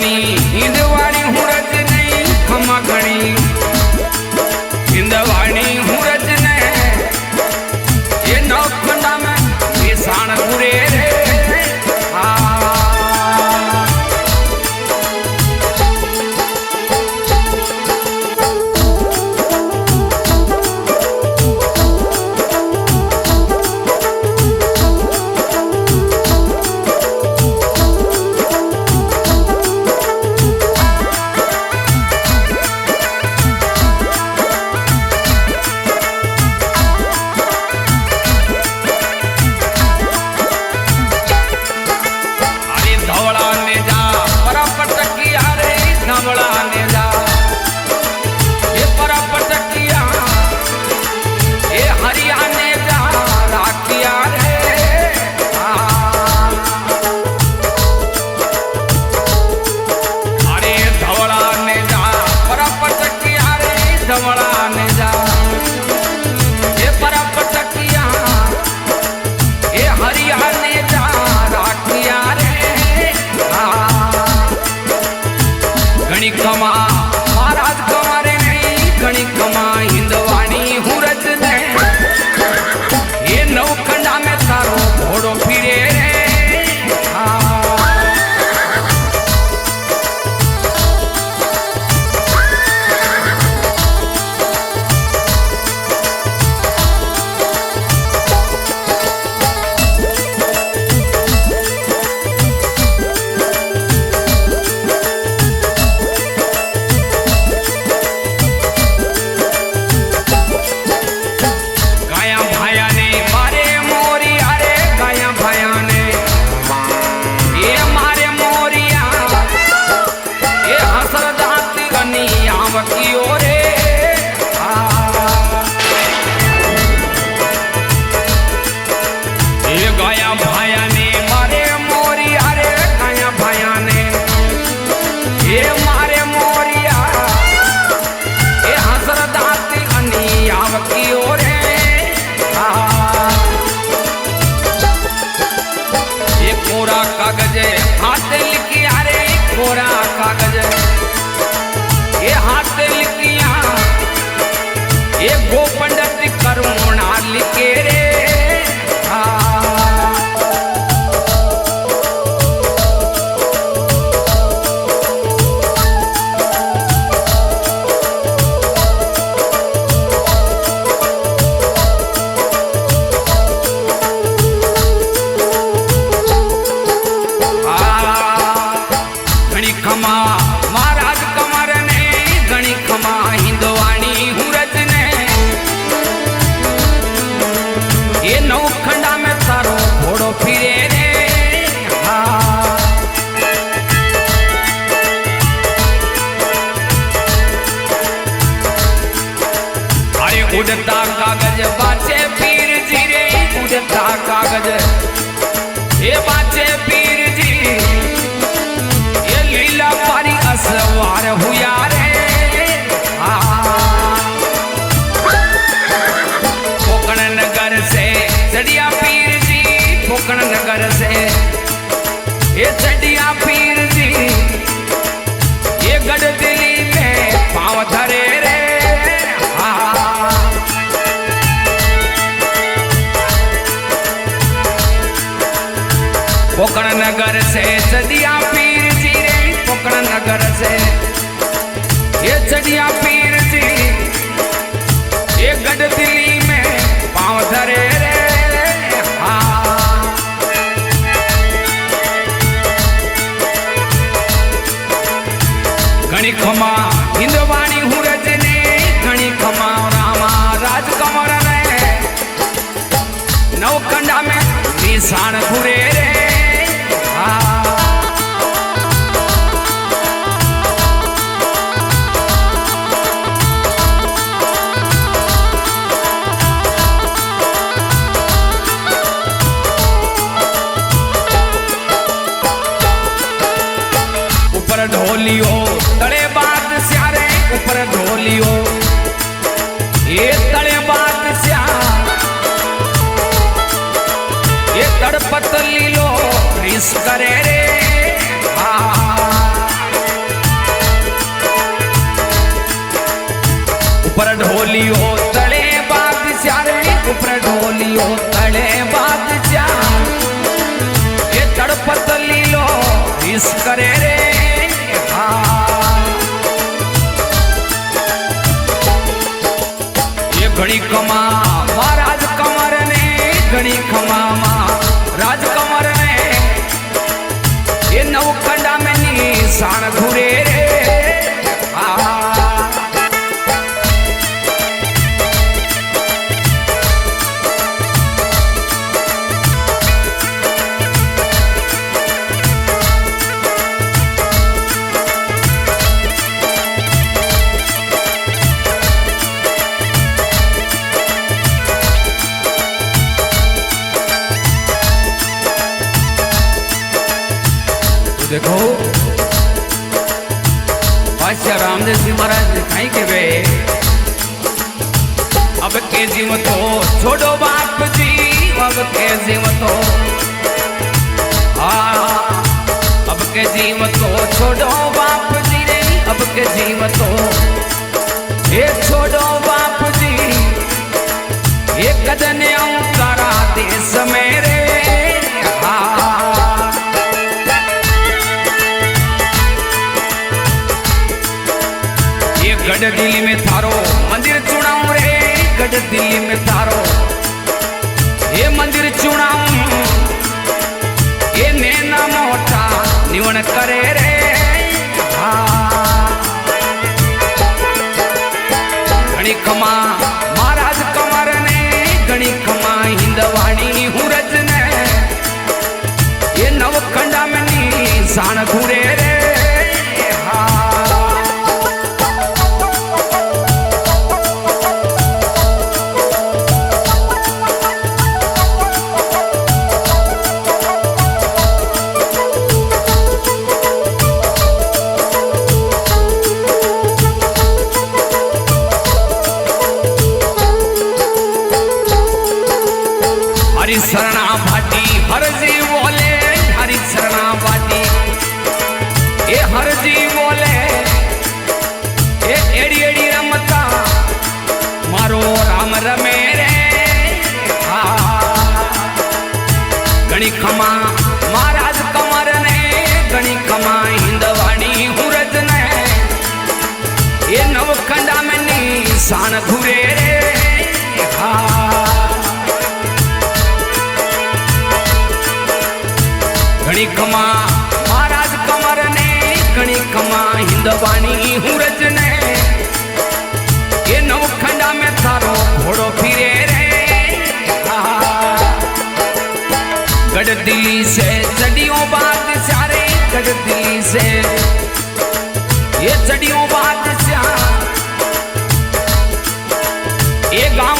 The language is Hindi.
घणी हिंदवाणी हूँ रज नहीं खमा घणी हिंदवाणी हूँ रज ने ये नौखंडा में ये साण पूरे रे खमा महाराज कमारे नहीं घणी खमा हिंदवाणी हूँ रज ने ये नौखंडा में तारो घोड़ो फिरे रे कागज हाथ लिखी अरे कोरा कागज ये हाथ लिखिया ये गो पंडित करुणा लिखे रे खमा महाराज कमर ने घणी खमा हिंदवाणी हूँ रज ने ये नौखंडा में तारो घोड़ो फिरे रे अरे उड़ता कागज बाचे पीर जी रे उड़ता कागज ये बाचे पीर जी लीला पारी असवार हुआ रे कोकण नगर से चढ़िया पीर जी कोकण नगर से ये चढ़िया पीर जी ये गढ़ दिल्ली में पाँव धरे रे कोकण नगर से चढ़िया पीर जी कोकण नगर से ये चढ़िया पीर जी ये गढ़ दिल्ली में पाँव धरे रे घणी खमा हिंदवाणी हूँ रज ने घणी खमा रामा राज कमर ने नौखंडा में निशान घुरे रे ऊपर ढोलियो तड़े बात स्यारे ऊपर ढोलियो ये तड़े बात स्या ये तड़पत लीलो रिस करे रे करे रे हाँ ये घड़ी कमा महाराज कमर ने घड़ी खमा राज कमर ने ये नवखंडा में निशान घूरे रे देखो बादशाह रामदेव जी महाराज दिखाई के वे अब के जीव तो छोड़ो बाप जी अब के जीव तो अब के जीव तो छोड़ो बाप जी रे अब के जीव तो ये छोड़ो बाप जी ये कदन करा देश मेरे गढ़ दिल्ली में थारो मंदिर चुनाऊ रे गढ़ दिल्ली में थारो ये मंदिर चुनाऊ ये नैना मोटा निवण करे रे घणी खमा महाराज कमर ने घणी खमा हिंदवाणी हुरज ने ये नवखंडा में निशान घूरे रे हरि शरणा भाटी हर जी बोले हरि शरणा भाटी ये हर जी बोले ये एड़ी एड़ी रमता मारो राम रमे रे घणी खमा महाराज कमर ने घणी खमा हिंदवाणी हुरज ने ये नवखंडा में निशान घूरे रे घणी खमा महाराज कमर ने घणी खमा हिंदवाणी हुरज ने ये नवखंडा में थारो घोड़ो फिरे रे गढ़ दिल्ली से चढ़ियों बात सारे गढ़ दिल्ली से ये चढ़ियों बात ये गांव